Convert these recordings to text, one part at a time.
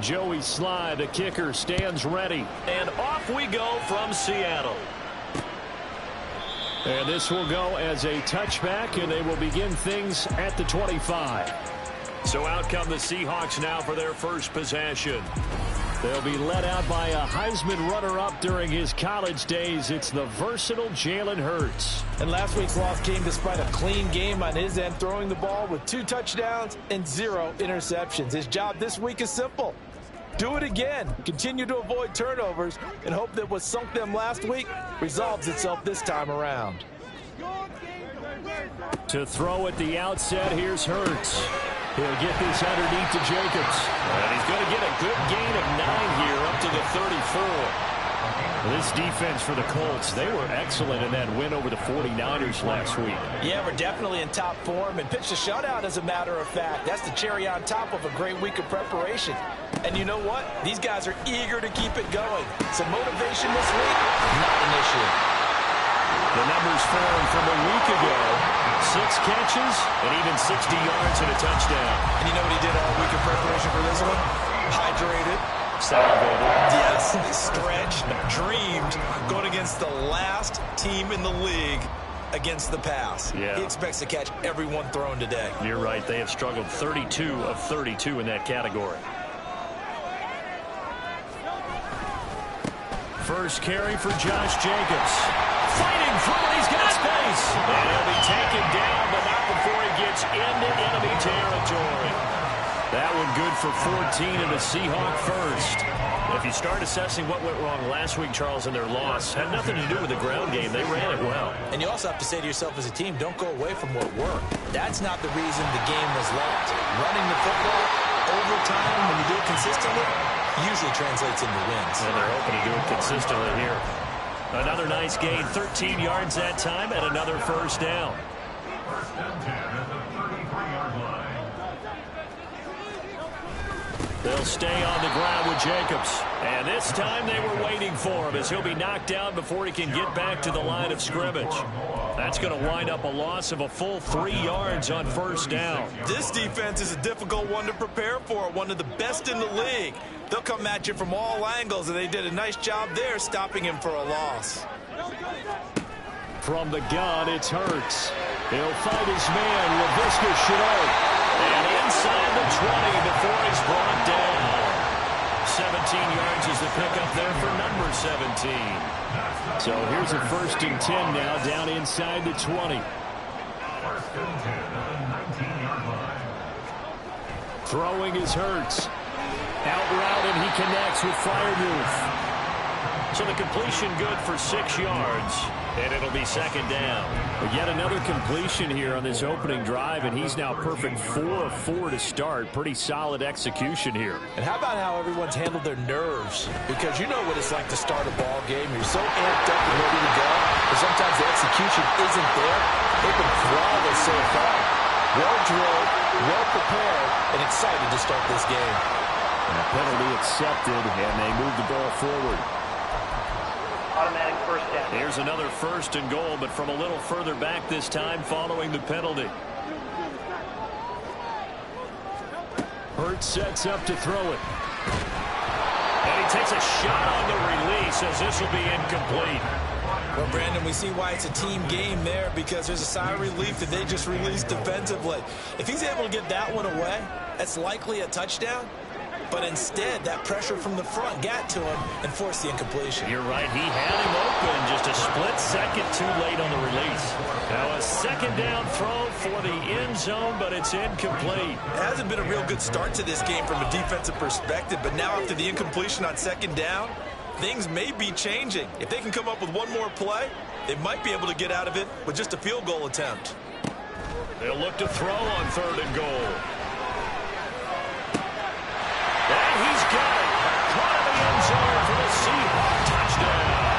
Joey Sly, the kicker, stands ready. And off we go from Seattle. And this will go as a touchback, and they will begin things at the 25. So out come the Seahawks now for their first possession. They'll be led out by a Heisman runner-up during his college days. It's the versatile Jalen Hurts. And last week's loss came despite a clean game on his end, throwing the ball with 2 touchdowns and 0 interceptions. His job this week is simple. Do it again. Continue to avoid turnovers and hope that what sunk them last week resolves itself this time around. To throw at the outset, here's Hurts. He'll get this underneath to Jacobs. And he's going to get a good gain of 9 here up to the 34. This defense for the Colts, they were excellent in that win over the 49ers last week. Yeah, we're definitely in top form and pitched a shutout as a matter of fact. That's the cherry on top of a great week of preparation. And you know what? These guys are eager to keep it going. Some motivation this week, not an issue. The numbers for him from a week ago. 6 catches and even 60 yards and a touchdown. And you know what he did all week of preparation for this one? Hydrated. Salivated. Yes, stretched, dreamed, going against the last team in the league against the pass. Yeah. He expects to catch every one thrown today. You're right. They have struggled 32 of 32 in that category. First carry for Josh Jacobs. Fighting through it. He's got space. And he'll be taken down, but not before he gets into enemy territory. That one good for 14 and a Seahawk first. If you start assessing what went wrong last week, Charles, in their loss, had nothing to do with the ground game. They ran it well. And you also have to say to yourself as a team, don't go away from what worked. That's not the reason the game was lost. Running the football over time, when you do it consistently, usually translates into wins. And they're hoping to do it consistently here. Another nice gain, 13 yards that time, and another first down. They'll stay on the ground with Jacobs. And this time they were waiting for him as he'll be knocked down before he can get back to the line of scrimmage. That's going to wind up a loss of a full 3 yards on first down. This defense is a difficult one to prepare for, one of the best in the league. They'll come at you from all angles, and they did a nice job there stopping him for a loss. From the gun, it's Hurts. He'll fight his man, Laviska Shenault. And inside the 20 before he's brought down. 17 yards is the pickup there for number 17. So here's a 1st and 10 now down inside the 20. 1st and 10 at the 19-yard line. Throwing is Hurts. Out route, and he connects with Freiermuth. So the completion good for 6 yards, and it'll be 2nd down. But yet another completion here on this opening drive, and he's now perfect 4 of 4 to start. Pretty solid execution here. And how about how everyone's handled their nerves? Because you know what it's like to start a ball game. You're so amped up and ready to go, but sometimes the execution isn't there. They've been flawless so far. Well-drilled, well-prepared, and excited to start this game. And a penalty accepted, and they move the ball forward. Automatic first down. Here's another 1st and goal, but from a little further back this time following the penalty. Hurts sets up to throw it. And he takes a shot on the release as this will be incomplete. Well, Brandon, we see why it's a team game there, because there's a sigh of relief that they just released defensively. If he's able to get that one away, that's likely a touchdown. But instead, that pressure from the front got to him and forced the incompletion. You're right. He had him open just a split second too late on the release. Now a 2nd down throw for the end zone, but it's incomplete. It hasn't been a real good start to this game from a defensive perspective, but now after the incompletion on 2nd down, things may be changing. If they can come up with one more play, they might be able to get out of it with just a field goal attempt. They'll look to throw on 3rd and goal. And he's got it. Caught in the end zone for the Seahawk touchdown.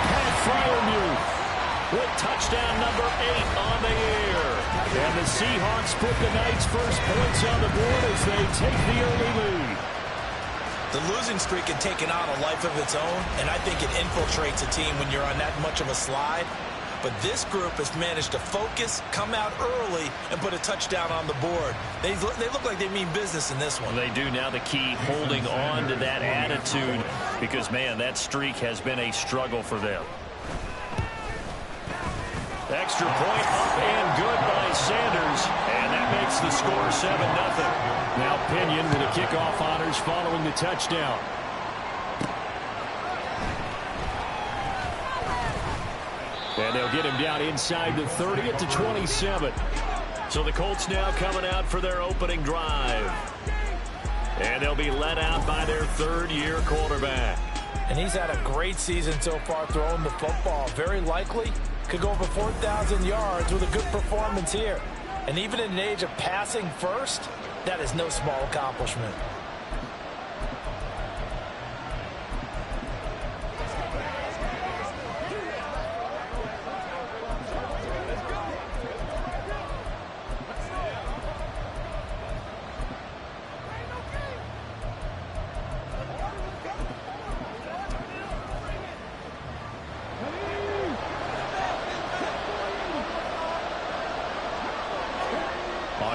Pat Freiermuth with touchdown number 8 on the air. And the Seahawks put the Knights' first points on the board as they take the early lead. The losing streak had taken on a life of its own, and I think it infiltrates a team when you're on that much of a slide. But this group has managed to focus, come out early, and put a touchdown on the board. They look like they mean business in this one. Well, they do. Now the key, holding on to that attitude, because, man, that streak has been a struggle for them. Extra point up and good by Sanders, and that makes the score 7-0. Now Pinion with the kickoff honors following the touchdown. And they'll get him down inside the 30 at the 27. So the Colts now coming out for their opening drive. And they'll be led out by their third-year quarterback. And he's had a great season so far throwing the football. Very likely could go over 4,000 yards with a good performance here. And even in an age of passing first, that is no small accomplishment.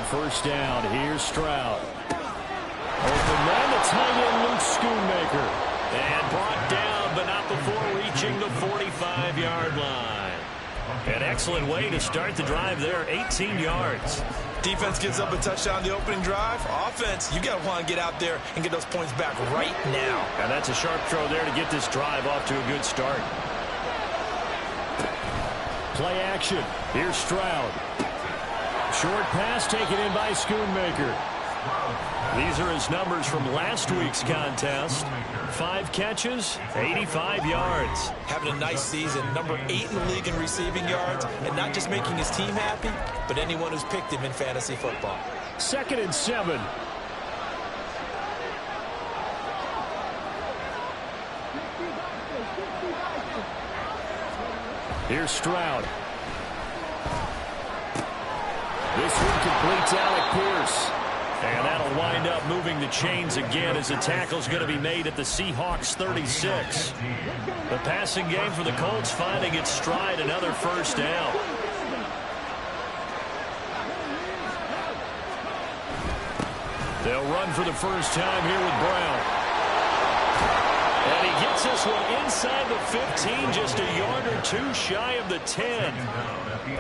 First down, here's Stroud. Open man, the tight end, Luke Schoonmaker. And brought down, but not before reaching the 45-yard line. An excellent way to start the drive there, 18 yards. Defense gives up a touchdown the opening drive. Offense, you got to want to get out there and get those points back right now. And that's a sharp throw there to get this drive off to a good start. Play action. Here's Stroud. Short pass taken in by Schoonmaker. These are his numbers from last week's contest. 5 catches, 85 yards. Having a nice season. Number 8 in the league in receiving yards. And not just making his team happy, but anyone who's picked him in fantasy football. 2nd and 7. Here's Stroud. This one completes Alec Pierce. And that'll wind up moving the chains again as the tackle's going to be made at the Seahawks 36. The passing game for the Colts finding its stride, another first down. They'll run for the first time here with Brown. And he gets this one inside the 15, just a yard or two shy of the 10.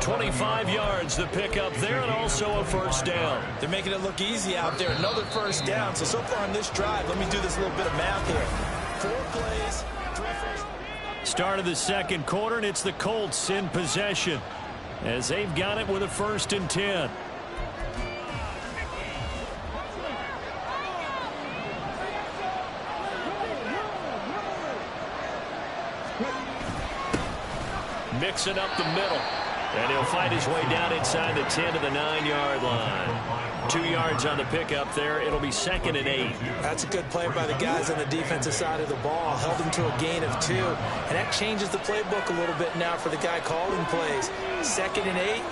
25 yards the pickup there, and also a first down. They're making it look easy out there. Another first down. So far on this drive, let me do this little bit of math here. 4 plays, 3 first. Start of the second quarter, and it's the Colts in possession as they've got it with a 1st and 10. Mixing up the middle. And he'll fight his way down inside the 10 to the 9-yard line. 2 yards on the pickup there. It'll be 2nd and 8. That's a good play by the guys on the defensive side of the ball. Held him to a gain of 2. And that changes the playbook a little bit now for the guy calling plays. 2nd and 8.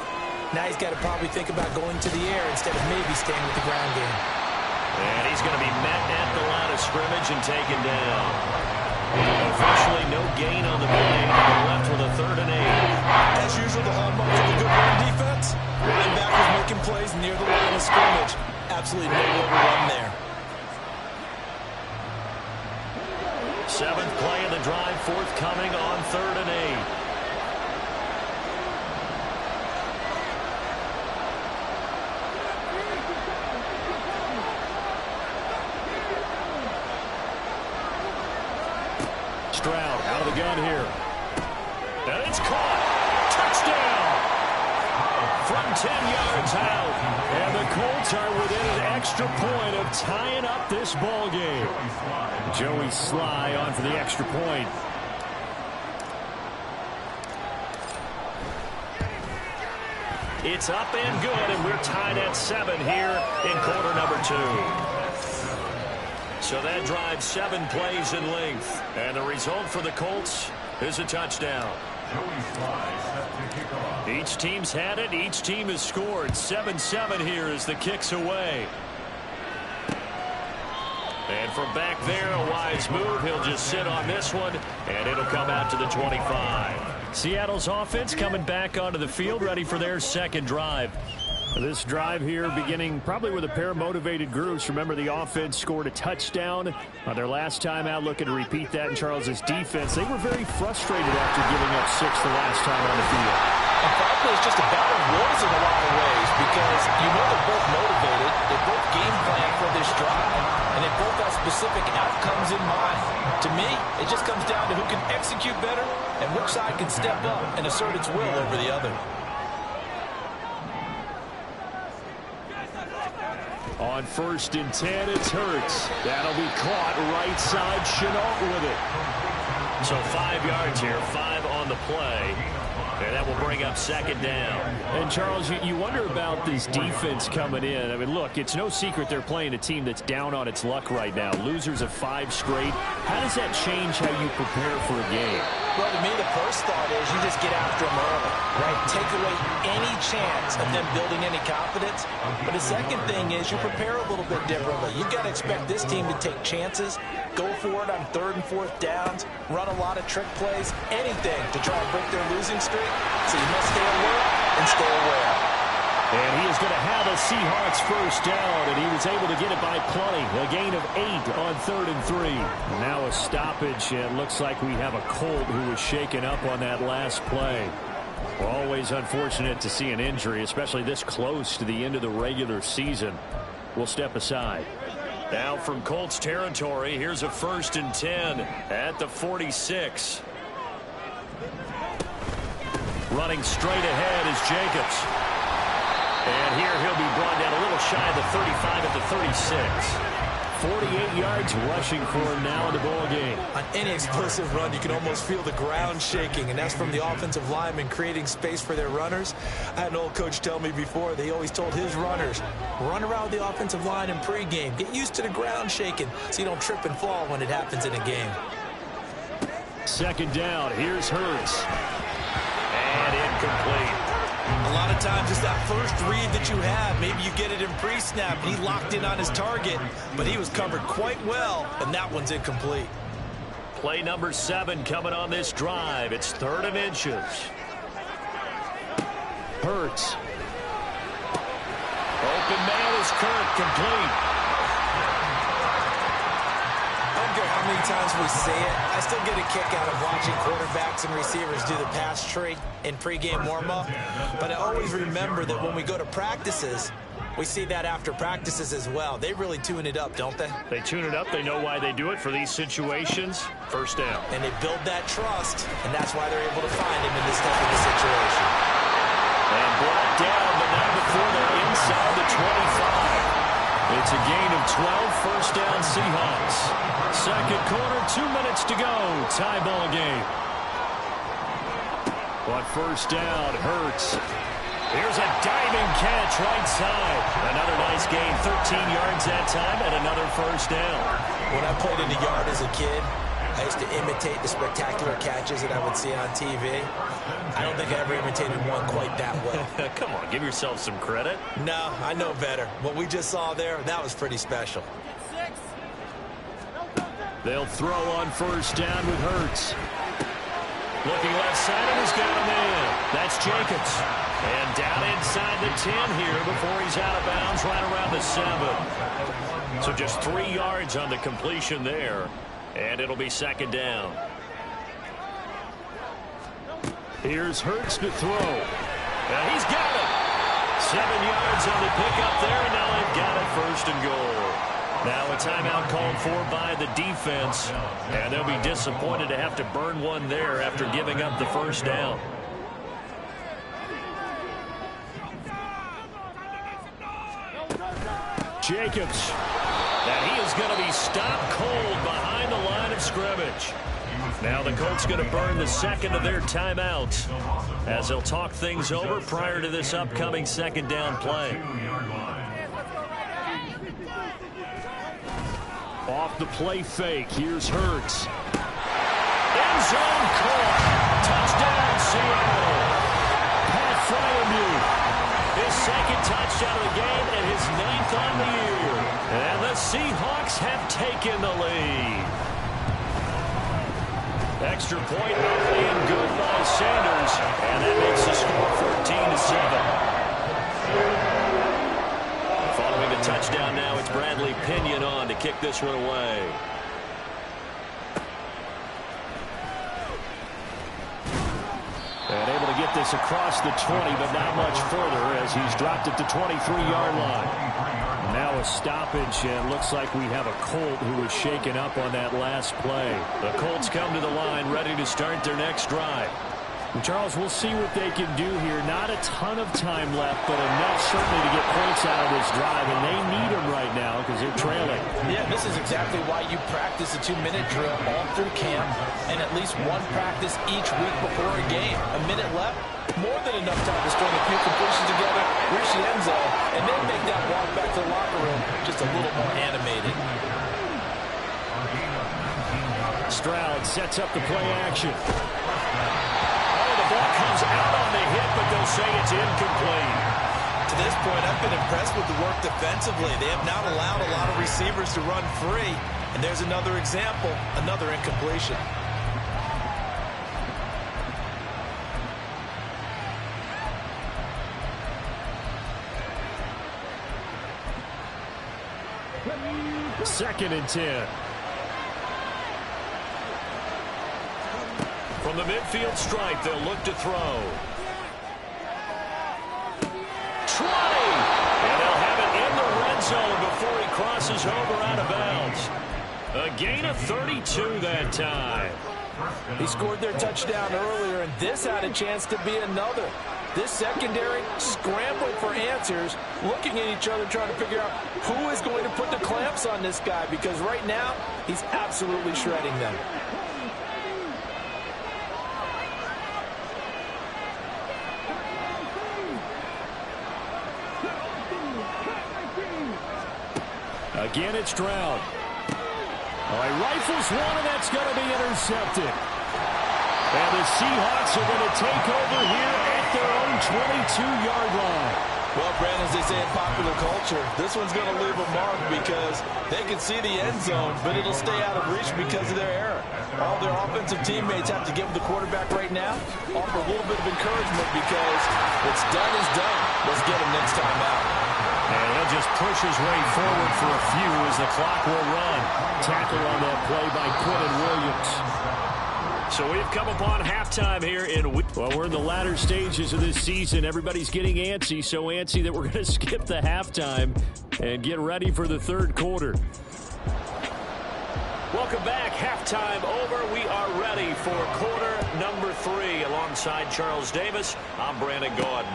Now he's got to probably think about going to the air instead of maybe staying with the ground game. And he's going to be met at the line of scrimmage and taken down. Officially no gain on the play. They're left with a 3rd and 8. As usual, the hallmark of a good run defense. Linebackers making plays near the line of scrimmage. Absolutely nowhere to run there. 7th play of the drive, forthcoming on 3rd and 8. Stroud out of the gun here. And it's caught. Touchdown. From 10 yards out. And the Colts are within an extra point of tying up this ball game. Joey Sly on for the extra point. It's up and good, and we're tied at 7 here in quarter number 2. So that drives 7 plays in length. And the result for the Colts is a touchdown. Each team's had it. Each team has scored. 7-7 here as the kick's away. And from back there, a wise move. He'll just sit on this one, and it'll come out to the 25. Seattle's offense coming back onto the field, ready for their second drive. This drive here beginning probably with a pair of motivated groups. Remember, the offense scored a touchdown on their last time out, looking to repeat that in Charles's defense. They were very frustrated after giving up 6 the last time on the field. And frankly, it's just a battle of wills in a lot of ways because you know they're both motivated. They both game plan for this drive, and they both have specific outcomes in mind. To me, it just comes down to who can execute better and which side can step up and assert its will over the other. On 1st and 10, it's Hurts. That'll be caught right side. Shenault with it. So 5 yards here, 5 on the play. And that will bring up second down. And, Charles, you wonder about this defense coming in. I mean, look, it's no secret they're playing a team that's down on its luck right now. Losers of 5 straight. How does that change how you prepare for a game? Well, to me, the first thought is you just get after them early, right? Take away any chance of them building any confidence. But the second thing is you prepare a little bit differently. You've got to expect this team to take chances, go for it on 3rd and 4th downs, run a lot of trick plays, anything to try and break their losing streak. So you must stay alert and stay aware. And he is going to have a Seahawks first down, and he was able to get it by plenty. A gain of 8 on 3rd and 3. Now a stoppage, and looks like we have a Colt who was shaken up on that last play. Well, always unfortunate to see an injury, especially this close to the end of the regular season. We'll step aside. Now from Colts territory, here's a 1st and 10 at the 46. Running straight ahead is Jacobs. And here he'll be brought down a little shy of the 35 at the 36. 48 yards rushing for him now in the ball game. On any explosive run, you can almost feel the ground shaking, and that's from the offensive linemen creating space for their runners. I had an old coach tell me before, they always told his runners, run around the offensive line in pregame. Get used to the ground shaking so you don't trip and fall when it happens in a game. Second down. Here's Hurts. And incomplete. A lot of times it's that first read that you have. Maybe you get it in pre-snap. He locked in on his target, but he was covered quite well, and that one's incomplete. Play number 7 coming on this drive. It's 3rd and inches. Hurts. Open man is Kirk, complete. I don't care how many times we say it, I still get a kick out of watching quarterbacks and receivers do the pass tree in pregame warm-up. But I always remember that when we go to practices, we see that after practices as well. They really tune it up, don't they? They tune it up. They know why they do it for these situations. First down. And they build that trust, and that's why they're able to find him in this type of a situation. And brought down, but now before they're inside the 25. It's a gain of 12, first down Seahawks. Second quarter, 2 minutes to go. Tie ball game. On first down, Hurts. Here's a diving catch right side. Another nice gain, 13 yards that time, and another first down. When I played in the yard as a kid, I used to imitate the spectacular catches that I would see on TV. I don't think I ever imitated one quite that well. Come on, give yourself some credit. No, I know better. What we just saw there, that was pretty special. They'll throw on first down with Hurts. Looking left side, and he's got a man. That's Jacobs. And down inside the 10 here before he's out of bounds, right around the 7. So just 3 yards on the completion there. And it'll be second down. Here's Hurts to throw. And he's got it. 7 yards on the pickup there, and now they've got it, first and goal. Now a timeout called for by the defense, and they'll be disappointed to have to burn one there after giving up the first down. Jacobs. And he is going to be stopped cold behind the line of scrimmage. Now the Colts going to burn the second of their timeouts as they'll talk things over prior to this upcoming second down play. Off the play fake, here's Hurts. End zone caught. Touchdown, Seattle. Pat Freiermuth. His second touchdown of the game and his 9th on the year. And the Seahawks have taken the lead. Extra point up and good by Sanders. And that makes the score 14-7. Following the touchdown now, it's Bradley Pinion on to kick this one away. And able to get this across the 20, but not much further as he's dropped it to 23-yard line. Now a stoppage, and looks like we have a Colt who was shaken up on that last play. The Colts come to the line, ready to start their next drive. And Charles, we'll see what they can do here. Not a ton of time left, but enough certainly to get points out of this drive, and they need them right now because they're trailing. Yeah, this is exactly why you practice a 2-minute drill all through camp and at least one practice each week before a game. A minute left, more than enough time to string a few completions together, reach the end zone, and then make that walk back to the locker room just a little more animated. Stroud sets up the play action. The ball comes out on the hit, but they'll say it's incomplete. To this point, I've been impressed with the work defensively. They have not allowed a lot of receivers to run free. And there's another example, another incompletion. Second and 10. From the midfield stripe, they'll look to throw. 20! And they'll have it in the red zone before he crosses over out of bounds. A gain of 32 that time. He scored their touchdown earlier, and this had a chance to be another. This secondary scrambling for answers, looking at each other, trying to figure out who is going to put the clamps on this guy, because right now, he's absolutely shredding them. Again, it's Stroud. All right, rifles one, and that's going to be intercepted. And the Seahawks are going to take over here at their own 22-yard line. Well, Brandon, as they say in popular culture, this one's going to leave a mark because they can see the end zone, but it'll stay out of reach because of their error. All their offensive teammates have to give the quarterback right now, offer a little bit of encouragement because what's done is done. Let's get him next time out. And he'll just push his way forward for a few as the clock will run. Tackle on that play by Quinton Williams. So we've come upon halftime here in well, we're in the latter stages of this season. Everybody's getting antsy, so antsy that we're going to skip the halftime and get ready for the third quarter. Welcome back. Halftime over. We are ready for quarter number 3. Alongside Charles Davis, I'm Brandon Gaudin.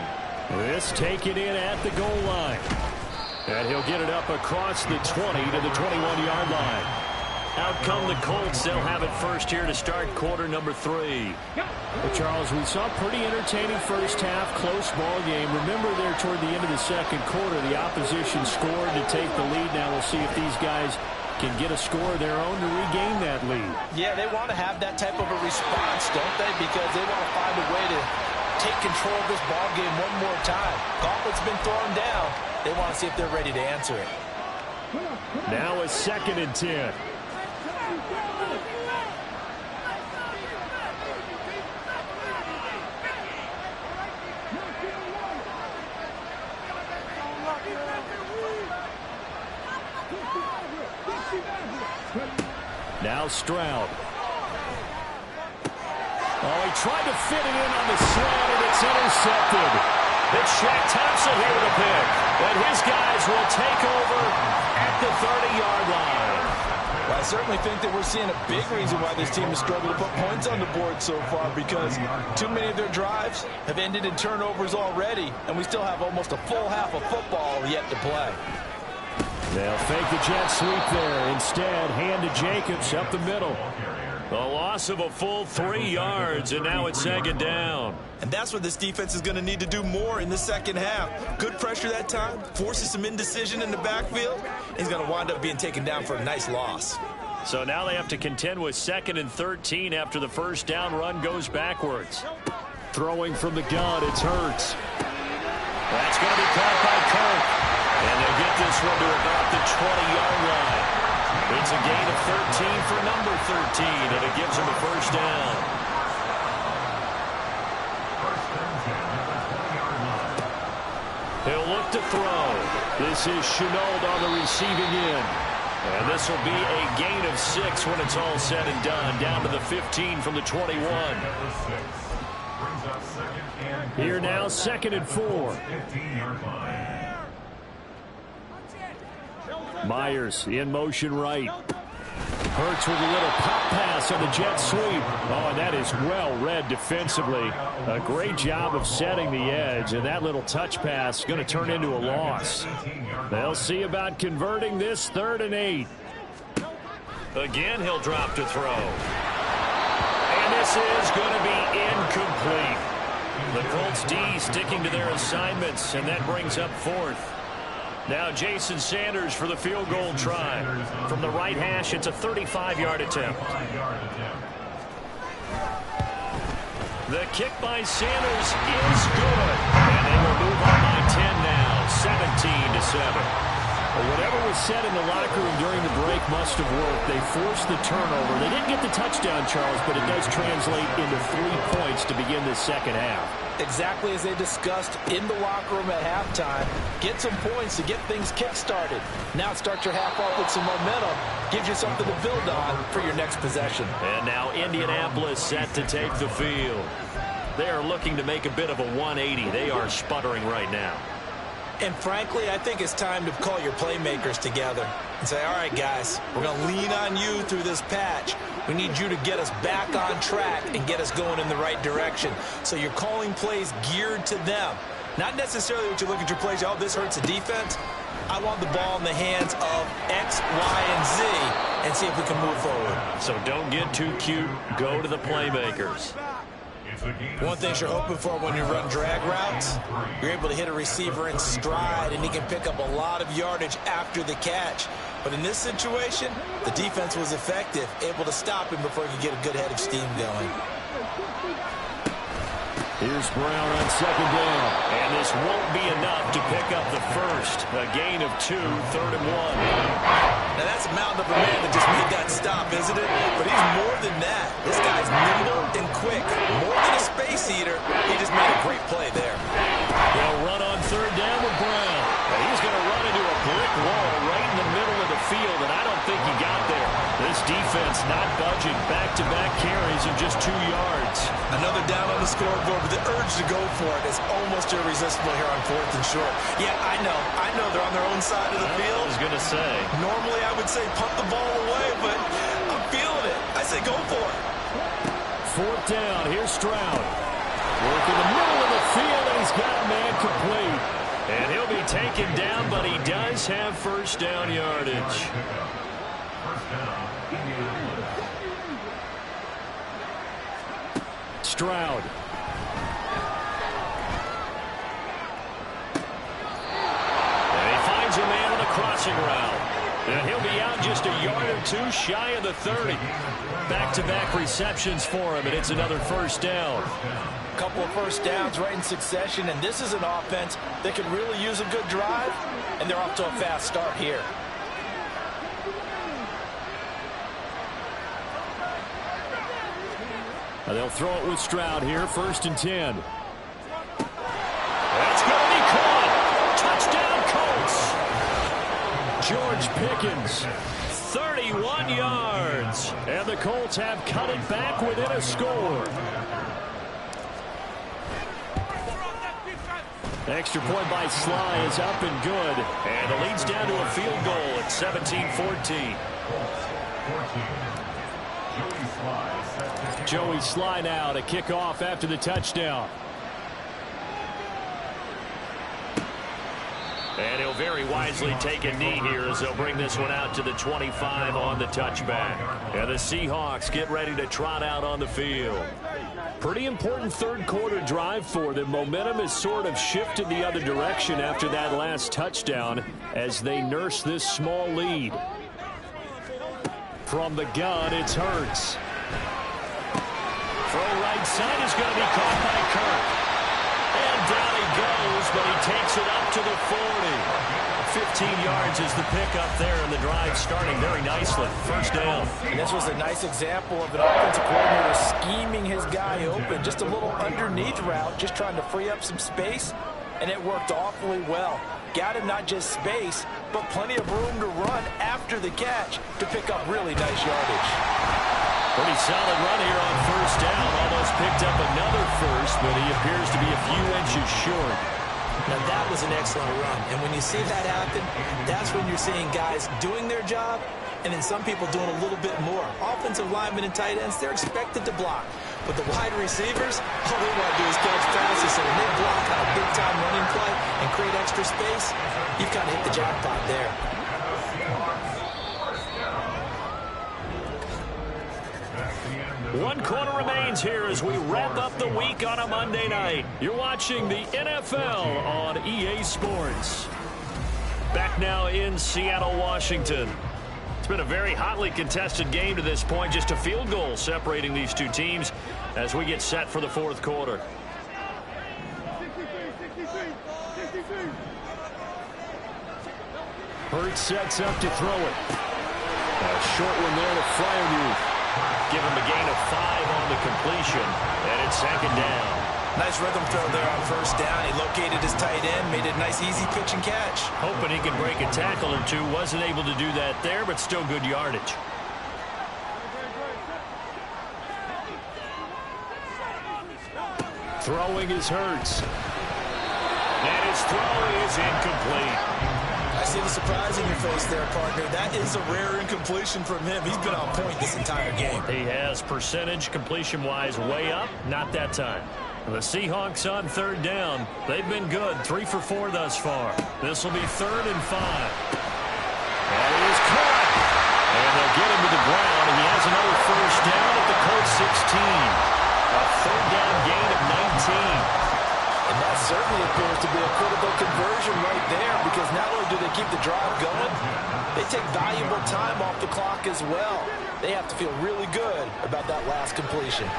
This taken in at the goal line. And he'll get it up across the 20 to the 21-yard line. Out come the Colts. They'll have it first here to start quarter number 3. Well, Charles, we saw a pretty entertaining first half, close ball game. Remember there toward the end of the second quarter, the opposition scored to take the lead. Now we'll see if these guys can get a score of their own to regain that lead. Yeah, they want to have that type of a response, don't they? Because they want to find a way to take control of this ball game one more time. Gauntlet's been thrown down. They want to see if they're ready to answer it. Now a second and 10. Now Stroud. Oh, he tried to fit it in on the slant, and it's intercepted. It's Shaq Thompson here with a pick. And his guys will take over at the 30-yard line. Well, I certainly think that we're seeing a big reason why this team has struggled to put points on the board so far, because too many of their drives have ended in turnovers already, and we still have almost a full half of football yet to play. They'll fake the jet sweep there. Instead, hand to Jacobs up the middle. A loss of a full 3 yards, and now it's second down. And that's what this defense is going to need to do more in the second half. Good pressure that time, forces some indecision in the backfield. He's going to wind up being taken down for a nice loss. So now they have to contend with 2nd and 13 after the first down run goes backwards. Throwing from the gun, it's Hurts. That's going to be caught by Kirk. And they'll get this one to about the 20-yard line. He It's a gain of 13 for number 13, and it gives him a first down. He'll look to throw. This is Shenault on the receiving end. And this will be a gain of 6 when it's all said and done, down to the 15 from the 21. Here now, 2nd and 4. Myers in motion right. Hurts with a little pop pass on the jet sweep. Oh, and that is well read defensively. A great job of setting the edge, and that little touch pass is going to turn into a loss. They'll see about converting this 3rd and 8. Again, he'll drop to throw. And this is going to be incomplete. The Colts D sticking to their assignments, and that brings up 4th. Now Jason Sanders for the field goal try. From the right hash, it's a 35-yard attempt. The kick by Sanders is good. And they will move on by 10 now, 17-7. Whatever was said in the locker room during the break must have worked. They forced the turnover. They didn't get the touchdown, Charles, but it does translate into 3 points to begin the second half. Exactly as they discussed in the locker room at halftime. Get some points to get things kick-started. Now start your half off with some momentum. Gives you something to build on for your next possession. And now Indianapolis set to take the field. They are looking to make a bit of a 180. They are sputtering right now. And frankly, I think it's time to call your playmakers together and say, all right, guys, we're going to lean on you through this patch. We need you to get us back on track and get us going in the right direction. So you're calling plays geared to them. Not necessarily what you look at your plays, oh, this hurts the defense. I want the ball in the hands of X, Y, and Z and see if we can move forward. So don't get too cute. Go to the playmakers. One thing you're hoping for when you run drag routes, you're able to hit a receiver in stride, and he can pick up a lot of yardage after the catch. But in this situation, the defense was effective, able to stop him before he could get a good head of steam going. Here's Brown on 2nd down. And this won't be enough to pick up the first. A gain of 2, 3rd and 1. Now that's a mountain of a man that just made that stop, isn't it? But he's more than that. This guy's nimble and quick. More than a space eater, he just made a great play there. They'll run on 3rd down with Brown. And he's going to run into a brick wall right in the middle of the field, and I don't think he got there. This defense not budging. Back-to-back carries of just 2 yards. Another down on the scoreboard, but the urge to go for it is almost irresistible here on 4th and short. Yeah, I know they're on their own side of the field. I was going to say. Normally I would say punt the ball away, but I'm feeling it. I say go for it. 4th down. Here's Stroud. Work in the middle of the field, and he's got a man complete. And he'll be taken down, but he does have first down yardage. Stroud. And he finds a man on the crossing route. And he'll be out just a yard or 2 shy of the 30. Back-to-back receptions for him, and it's another first down. A couple of first downs right in succession, and this is an offense that could really use a good drive, and they're off to a fast start here. They'll throw it with Stroud here, 1st and 10. That's going to be caught. Touchdown, Colts. George Pickens, 31 yards. And the Colts have cut it back within a score. Extra point by Sly is up and good. And the lead's down to a field goal at 17-14. Joey Sly now to kick off after the touchdown. And he'll very wisely take a knee here as they'll bring this one out to the 25 on the touchback. And the Seahawks get ready to trot out on the field. Pretty important 3rd quarter drive for them. Momentum has sort of shifted the other direction after that last touchdown as they nurse this small lead. From the gun, it's Hurts. Throw right side is going to be caught by Kirk. And down he goes, but he takes it up to the 40. 15 yards is the pickup there, and the drive starting very nicely. First down. And this was a nice example of an offensive coordinator scheming his guy open. Just a little underneath route, just trying to free up some space, and it worked awfully well. Got him not just space, but plenty of room to run after the catch to pick up really nice yardage. Pretty solid run here on first down. Almost picked up another first, but he appears to be a few inches short. Now that was an excellent run, and when you see that happen, that's when you're seeing guys doing their job, and then some people doing a little bit more. Offensive linemen and tight ends, they're expected to block. But the wide receivers, all they want to do is catch passes. So when they block on a big-time running play and create extra space, you've kind of hit the jackpot there. One quarter remains here as we wrap up the week on a Monday night. You're watching the NFL on EA Sports. Back now in Seattle, Washington. It's been a very hotly contested game to this point. Just a field goal separating these two teams as we get set for the fourth quarter. Hurts sets up to throw it. A short one there to Freiermuth. Give him a gain of 5 on the completion, and it's second down. Nice rhythm throw there on first down. He located his tight end, made it a nice easy pitch and catch. Hoping he could break a tackle or two. Wasn't able to do that there, but still good yardage. Throwing is Hurts. And his throw is incomplete. I see the surprise in your face there, partner. That is a rare incompletion from him. He's been on point this entire game. He has percentage completion-wise way up. Not that time. The Seahawks on third down. They've been good. 3 for 4 thus far. This will be 3rd and 5. That is caught. And they'll get him to the ground, and he has another first down at the Colts 16. A third down gain of 19. And that certainly appears to be a critical conversion right there, because not only do they keep the drive going, they take valuable time off the clock as well. They have to feel really good about that last completion.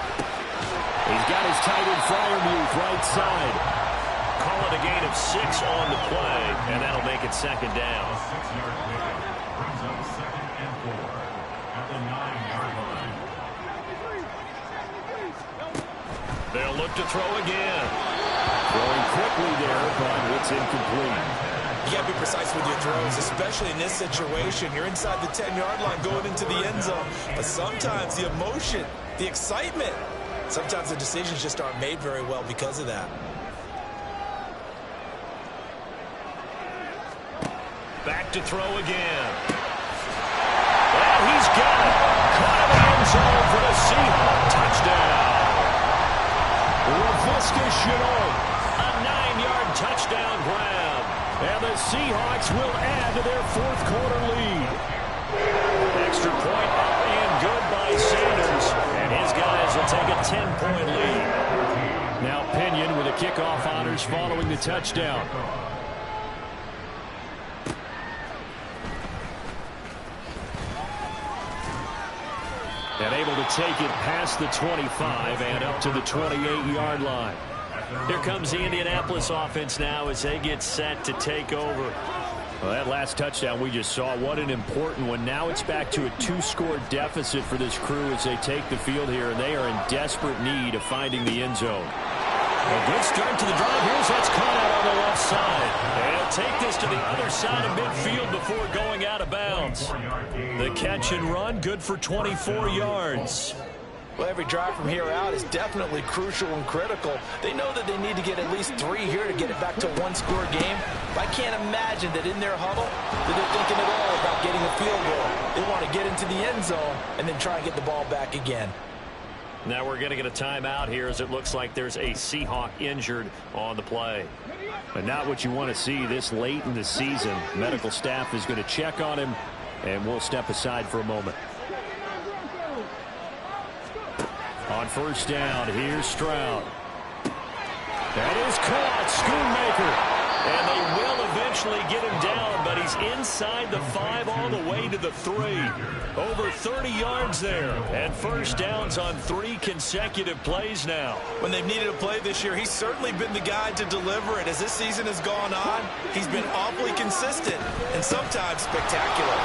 He's got his tight end Freiermuth right side. Call it a gain of 6 on the play, and that'll make it second down. Brings up 2nd and 4 at the 9-yard line. They'll look to throw again. Throwing quickly there, but it's incomplete. You got to be precise with your throws, especially in this situation. You're inside the 10-yard line going into the end zone. But sometimes the emotion, the excitement, sometimes the decisions just aren't made very well because of that. Back to throw again. And he's got it. Caught in the end zone for the Seahawks touchdown. Laviska Shenault. A 9-yard touchdown grab. And the Seahawks will add to their fourth quarter lead. Extra point up and good by Sanders. And his guys will take a 10-point lead. Now Pinion with the kickoff honors following the touchdown. And able to take it past the 25 and up to the 28-yard line. Here comes the Indianapolis offense now as they get set to take over. Well, that last touchdown we just saw, what an important one. Now it's back to a 2-score deficit for this crew as they take the field here, and they are in desperate need of finding the end zone. A good start to the drive. Here's what's caught out on the left side. And he'll take this to the other side of midfield before going out of bounds. The catch and run, good for 24 yards. Well, every drive from here out is definitely crucial and critical. They know that they need to get at least 3 here to get it back to a 1-score game. But I can't imagine that in their huddle that they're thinking at all about getting a field goal. They want to get into the end zone and then try and get the ball back again. Now we're going to get a timeout here as it looks like there's a Seahawk injured on the play. But not what you want to see this late in the season. Medical staff is going to check on him, and we'll step aside for a moment. On first down, here's Stroud. That is caught. Schoonmaker. And they will eventually get him down, but he's inside the 5 all the way to the 3. Over 30 yards there. And first downs on 3 consecutive plays now. When they've needed a play this year, he's certainly been the guy to deliver it. As this season has gone on, he's been awfully consistent and sometimes spectacular.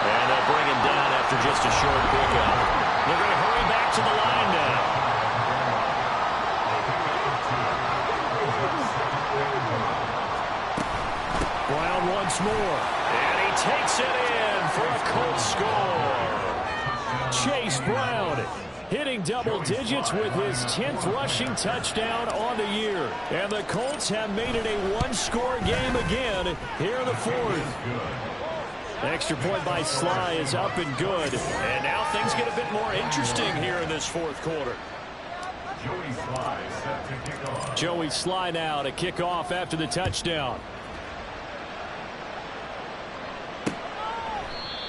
And they'll bring him down after just a short pickup. They're going to hurry back to the line now. Brown once more. And he takes it in for a Colts score. Chase Brown hitting double digits with his 10th rushing touchdown on the year. And the Colts have made it a one-score game again here in the 4th. Extra point by Sly is up and good. And now things get a bit more interesting here in this 4th quarter. Joey Sly set to kick off. Joey Sly now to kick off after the touchdown.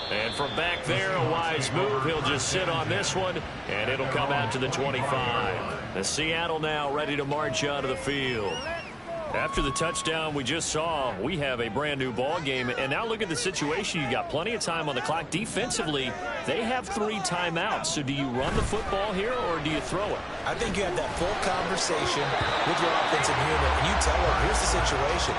And from back there, a wise move. He'll just sit on this one, and it'll come out to the 25. The Seattle now ready to march out of the field. After the touchdown we just saw, we have a brand new ball game. And now look at the situation. You got plenty of time on the clock. Defensively, they have 3 timeouts. So do you run the football here or do you throw it? I think you have that full conversation with your offensive unit, and you tell them, here's the situation.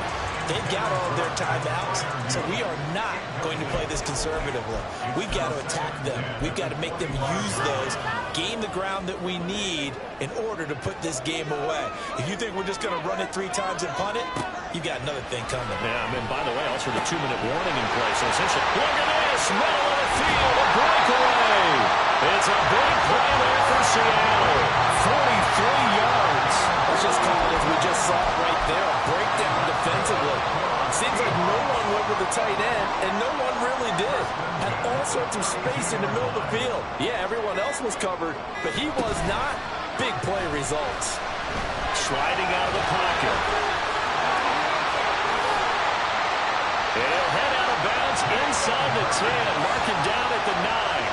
They've got all of their timeouts, so we are not going to play this conservatively. We've got to attack them. We've got to make them use those, gain the ground that we need in order to put this game away. If you think we're just going to run it 3 times and punt it, you've got another thing coming. Yeah, I mean, by the way, also the 2-minute warning in place. So essentially, look at this, middle of the field, a breakaway. It's a big play there for Seattle. 43 yards. Let's just call it as we just saw it right there, a breakdown defensively. Seems like no one went with the tight end, and no one really did. Had all sorts of space in the middle of the field. Yeah, everyone else was covered, but he was not. Big play results. Sliding out of the pocket. He'll head out of bounds inside the 10. Mark him down at the 9.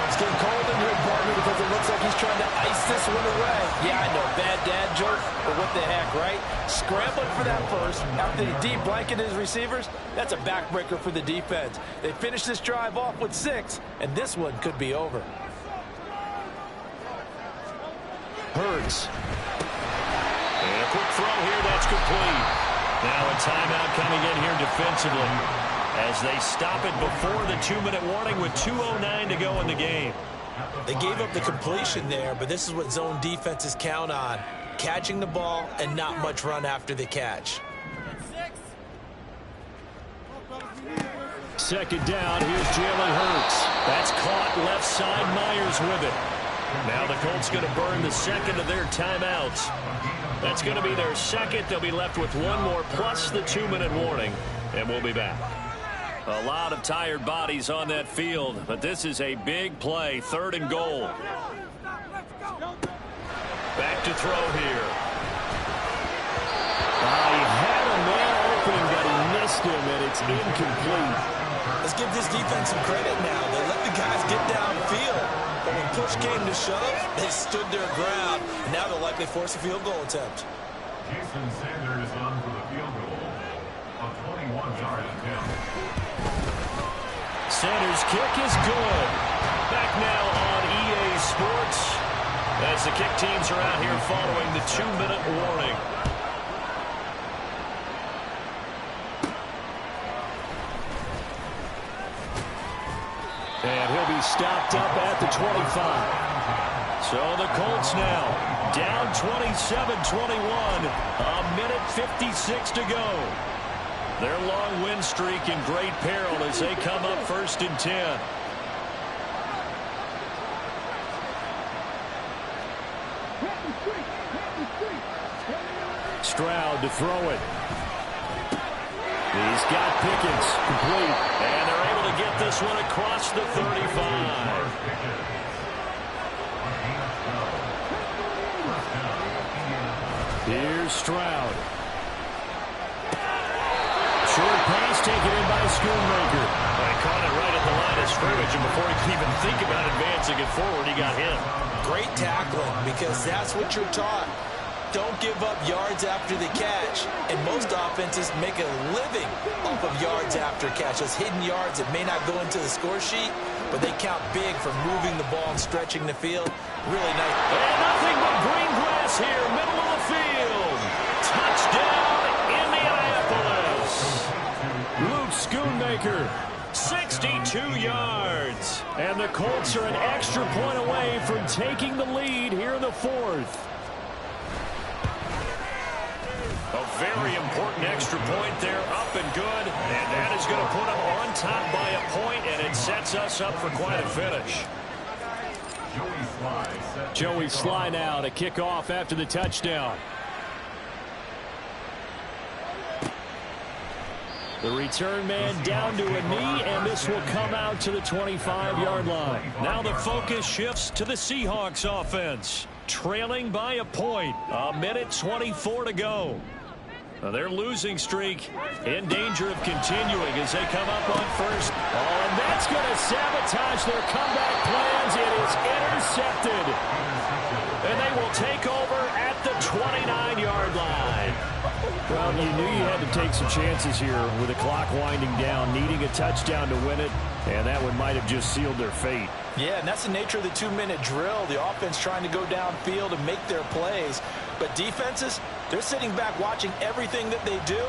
It's getting cold in here, partner, because it looks like he's trying to ice this one away. Yeah, I know, bad dad joke, but what the heck, right? Scrambling for that first after he deep blanketed his receivers. That's a backbreaker for the defense. They finished this drive off with 6, and this one could be over. Hurts. And a quick throw here, that's complete. Now a timeout coming in here defensively as they stop it before the 2-minute warning with 2:09 to go in the game. They gave up the completion there, but this is what zone defenses count on. Catching the ball and not much run after the catch. 2nd down, here's Jalen Hurts. That's caught left side, Myers with it. Now the Colts going to burn the 2nd of their timeouts. That's going to be their 2nd. They'll be left with 1 more plus the 2-minute warning, and we'll be back. A lot of tired bodies on that field, but this is a big play, 3rd and goal. Back to throw here. He had a man open, but he missed him, and it's incomplete. Let's give this defense some credit now. They let the guys get downfield, but when push came to shove, they stood their ground, and now they'll likely force a field goal attempt. Jason Sanders on for the field goal. A 21-yard attempt. Sanders' kick is good. Back now on EA Sports as the kick teams are out here following the 2-minute warning. And he'll be stopped up at the 25. So the Colts now down 27-21. A minute 56 to go. Their long win streak in great peril as they come up 1st and 10. Stroud to throw it. He's got Pickens complete. And they're able to get this one across the 35. Here's Stroud. Short pass taken in by Schoonmaker. He caught it right at the line of scrimmage, and before he could even think about advancing it forward, he got hit. Great tackling, because that's what you're taught. Don't give up yards after the catch. And most offenses make a living off of yards after catch. Those hidden yards that may not go into the score sheet, but they count big for moving the ball and stretching the field. Really nice. And nothing but green grass here, middle of the field. Touchdown, Indianapolis. Luke Schoonmaker, 62 yards. And the Colts are an extra point away from taking the lead here in the fourth. A very important extra point there, up and good. And that is going to put them on top by a point, and it sets us up for quite a finish. Joey Sly now to kick off after the touchdown. The return man down to a knee, and this will come out to the 25-yard line. Now the focus shifts to the Seahawks offense, trailing by a point. A minute 24 to go. Their losing streak in danger of continuing as they come up on first. Oh, and that's going to sabotage their comeback plans. It is intercepted. And they will take over at the 29-yard line. Well, you knew you had to take some chances here with the clock winding down, needing a touchdown to win it, and that one might have just sealed their fate. Yeah, and that's the nature of the 2-minute drill. The offense trying to go downfield and make their plays. But defenses, they're sitting back watching everything that they do,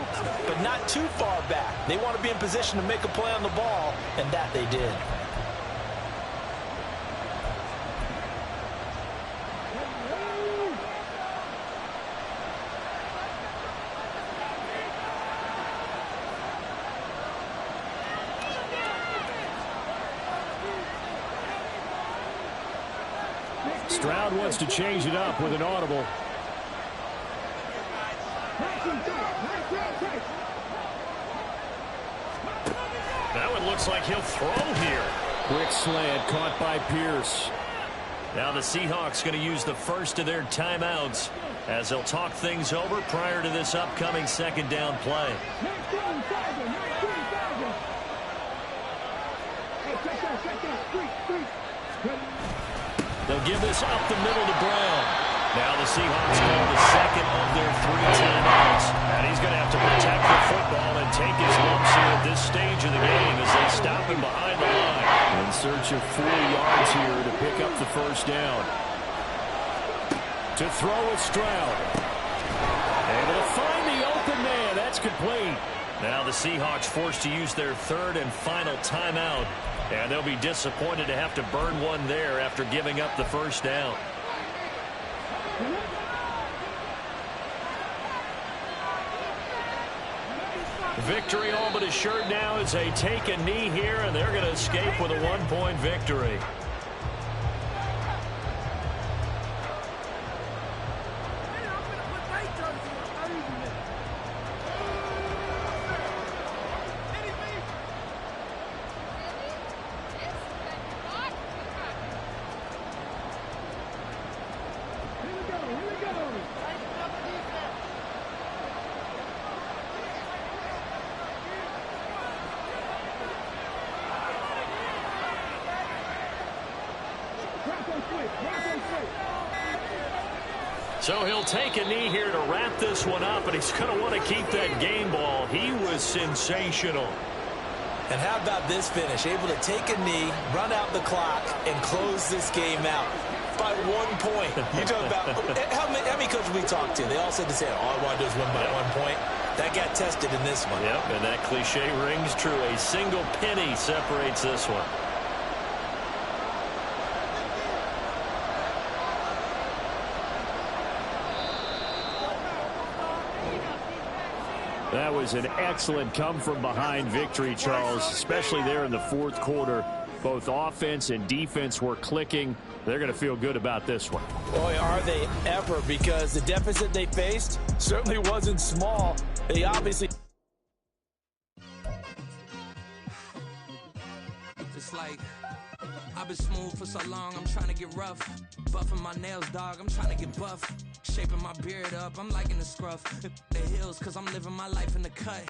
but not too far back. They want to be in position to make a play on the ball, and that they did. Stroud wants to change it up with an audible. That one looks like he'll throw here. Quick slant caught by Pierce. Now the Seahawks going to use the first of their timeouts as they'll talk things over prior to this upcoming second down play. They'll give this up the middle to Brown. Now the Seahawks call the second of their 3 timeouts. And he's going to have to protect the football and take his lumps here at this stage of the game as they stop him behind the line. In search of 4 yards here to pick up the first down. To throw with Stroud. Able to find the open man. That's complete. Now the Seahawks forced to use their third and final timeout. And they'll be disappointed to have to burn one there after giving up the first down. Victory all but assured now as they take a knee here, and they're going to escape with a 1-point victory. So he'll take a knee here to wrap this one up, and he's going to want to keep that game ball. He was sensational. And how about this finish? Able to take a knee, run out the clock, and close this game out by 1 point. You talk about how many coaches we talked to? They all said the same. All I want to do is win by 1 point. That got tested in this one. Yep, and that cliche rings true. A single penny separates this one. That was an excellent come-from-behind victory, Charles, especially there in the fourth quarter. Both offense and defense were clicking. They're going to feel good about this one. Boy, are they ever, because the deficit they faced certainly wasn't small. They obviously... It's like, I've been smooth for so long, I'm trying to get rough. Buffing my nails, dog, I'm trying to get buff. Shaping my beard up, I'm liking the scruff. The hills, cause I'm living my life in the cut.